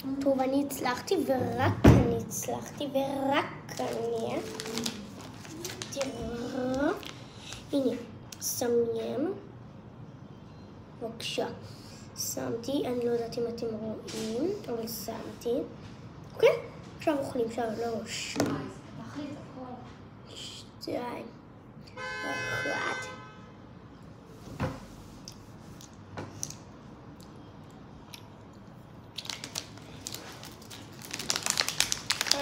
טוב, אני הצלחתי ורק אני הצלחתי ורק אני. תראה. הנה, סמים. בבקשה. שמתי, אני לא יודעת אם אתם רואים, אבל שמתי. אוקיי? עכשיו אוכלים 3, 2, 1.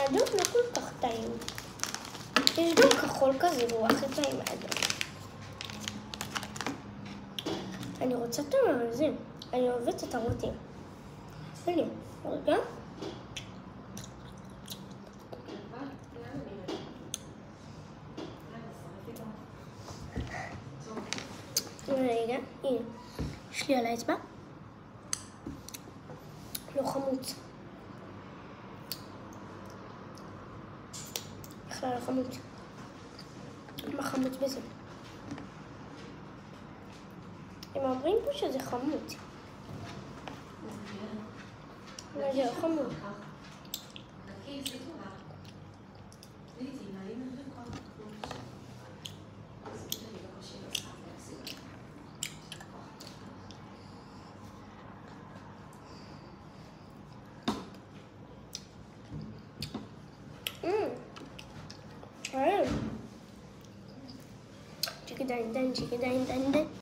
האדום לא כל כך טעים. יש גם כחול כזה והוא הכי טעים האדום. אני רוצה את זה. אני אוהבת את הרוטים. הנה, רגע. רגע, הנה. יש לי על האצבע. לא חמוץ. בכלל לא חמוץ. מה חמוץ בזה? הם אומרים פה שזה חמוץ. אבל זה לא חמוץ. Chicken dang dang.